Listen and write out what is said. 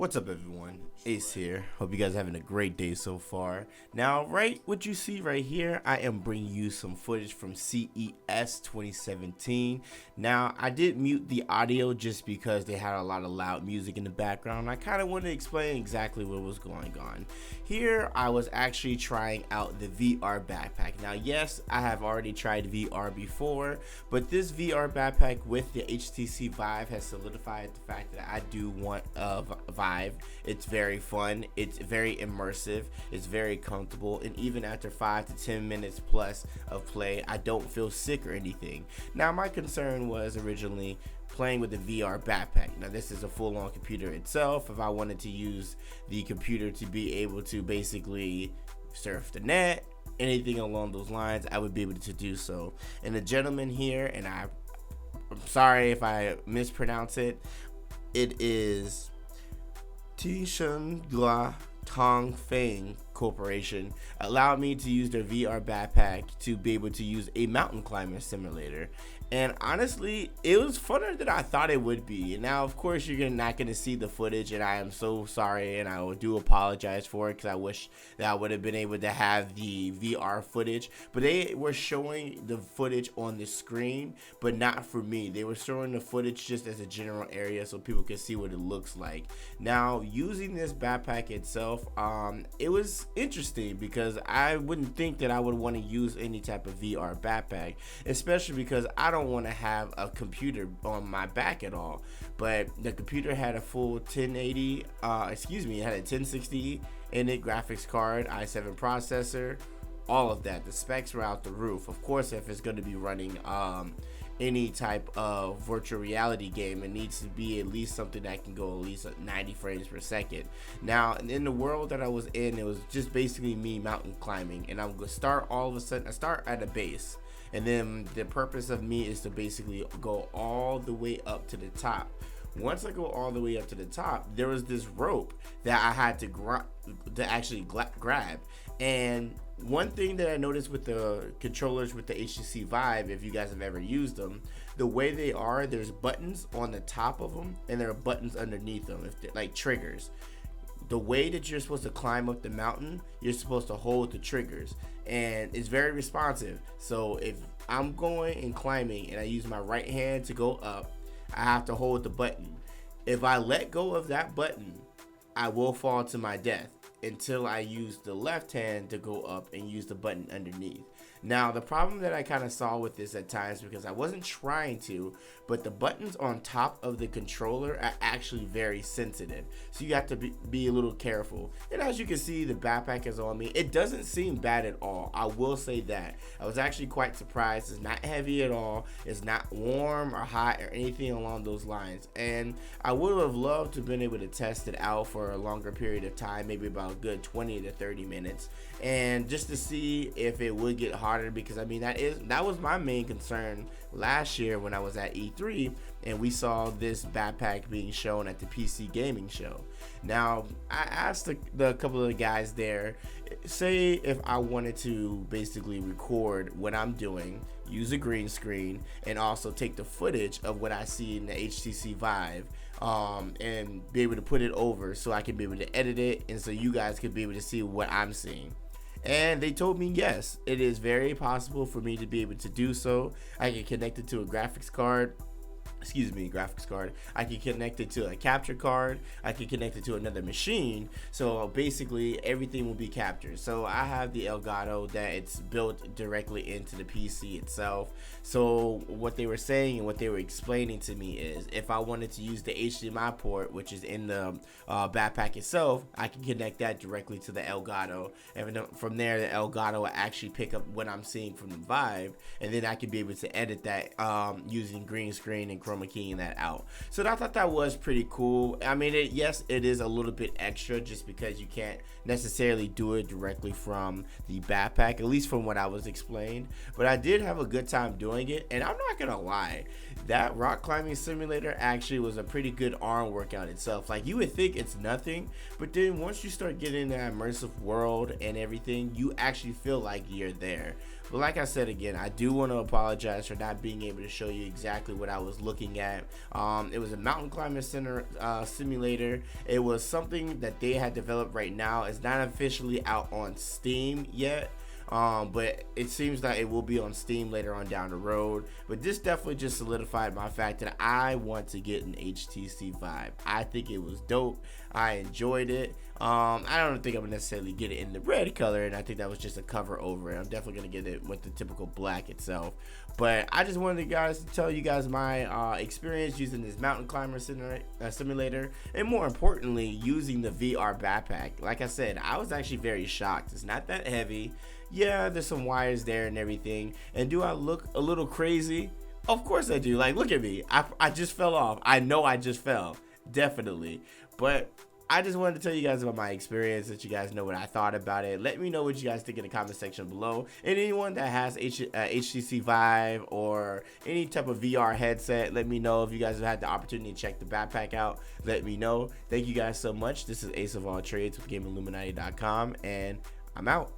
What's up, everyone? Ace here. Hope you guys are having a great day so far. Now, what you see right here, I am bringing you some footage from CES 2017. Now, I did mute the audio just because they had a lot of loud music in the background. I kind of wanted to explain exactly what was going on. Here, I was actually trying out the VR backpack. Now, yes, I have already tried VR before, but this VR backpack with the HTC Vive has solidified the fact that I do want a Vive. It's very fun, it's very immersive, it's very comfortable, and even after 5 to 10 minutes plus of play, I don't feel sick or anything. Now, my concern was originally playing with the VR backpack. Now, this is a full-on computer itself. If I wanted to use the computer to be able to basically surf the net, anything along those lines, I would be able to do so. And the gentleman here, and I'm sorry if I mispronounce it, it is Tsinghua Tongfang Corporation, allowed me to use their VR backpack to be able to use a mountain climber simulator. And honestly, it was funner than I thought it would be. And now, of course, you're not going to see the footage, and I am so sorry, and I do apologize for it because I wish that I would have been able to have the VR footage. But they were showing the footage on the screen, but not for me. They were showing the footage just as a general area so people could see what it looks like. Now, using this backpack itself, it was interesting because I wouldn't think that I would want to use any type of VR backpack, especially because I don't want to have a computer on my back at all. But the computer had a full 1080 it had a 1060 in it, graphics card, i7 processor, all of that. The specs were out the roof. Of course, if it's going to be running any type of virtual reality game, it needs to be at least something that can go at least at 90 frames per second. Now, in the world that I was in, it was just basically me mountain climbing, and I'm gonna start all of a sudden. I start at a base, and then the purpose of me is to basically go all the way up to the top. Once I go all the way up to the top, there was this rope that I had to actually grab. And one thing that I noticed with the controllers with the HTC Vive, if you guys have ever used them, the way they are, there's buttons on the top of them and there are buttons underneath them, if they're like triggers. The way that you're supposed to climb up the mountain, you're supposed to hold the triggers, and it's very responsive. So if I'm going and climbing and I use my right hand to go up, I have to hold the button. If I let go of that button, I will fall to my death until I use the left hand to go up and use the button underneath. Now, the problem that I kind of saw with this at times, because I wasn't trying to, but the buttons on top of the controller are actually very sensitive. So you have to be a little careful. And as you can see, the backpack is on me. It doesn't seem bad at all. I will say that. I was actually quite surprised. It's not heavy at all. It's not warm or hot or anything along those lines. And I would have loved to have been able to test it out for a longer period of time, maybe about a good 20 to 30 minutes. And just to see if it would get harder, because I mean that was my main concern last year when I was at E3 and we saw this backpack being shown at the PC gaming show. Now, I asked the couple of the guys there, say if I wanted to basically record what I'm doing, use a green screen, and also take the footage of what I see in the HTC Vive, and be able to put it over so I can be able to edit it and so you guys could be able to see what I'm seeing. And they told me yes, it is very possible for me to be able to do so. I can connect it to a graphics card. I can connect it to a capture card. I can connect it to another machine. So basically everything will be captured. So I have the Elgato that it's built directly into the PC itself. So what they were saying and what they were explaining to me is if I wanted to use the HDMI port, which is in the backpack itself, I can connect that directly to the Elgato. And from there, the Elgato will actually pick up what I'm seeing from the Vive. And then I can be able to edit that using green screen and chroma keying that out. So I thought that was pretty cool. I mean, yes, it is a little bit extra just because you can't necessarily do it directly from the backpack, at least from what I was explained. But I did have a good time doing it, and I'm not gonna lie, that rock climbing simulator actually was a pretty good arm workout itself. Like, you would think it's nothing, but then once you start getting in that immersive world and everything, you actually feel like you're there. But like I said again, I do want to apologize for not being able to show you exactly what I was looking at. It was a mountain climber center simulator. It was something that they had developed right now. It's not officially out on Steam yet. But it seems that it will be on Steam later on down the road. But this definitely just solidified my fact that I want to get an HTC Vive. I think it was dope. I enjoyed it. I don't think I'm gonna necessarily get it in the red color, and I think that was just a cover over it. I'm definitely gonna get it with the typical black itself. But I just wanted to tell you guys my experience using this mountain climber simulator, and more importantly, using the VR backpack. Like I said, I was actually very shocked. It's not that heavy. Yeah, there's some wires there and everything. And do I look a little crazy? Of course I do. Like, look at me. I just fell off. I know I just fell. Definitely. But I just wanted to tell you guys about my experience, that you guys know what I thought about it. Let me know what you guys think in the comment section below. And anyone that has HTC Vive or any type of VR headset, let me know. If you guys have had the opportunity to check the backpack out, let me know. Thank you guys so much. This is Ace of All Trades with GameIlluminati.com, and I'm out.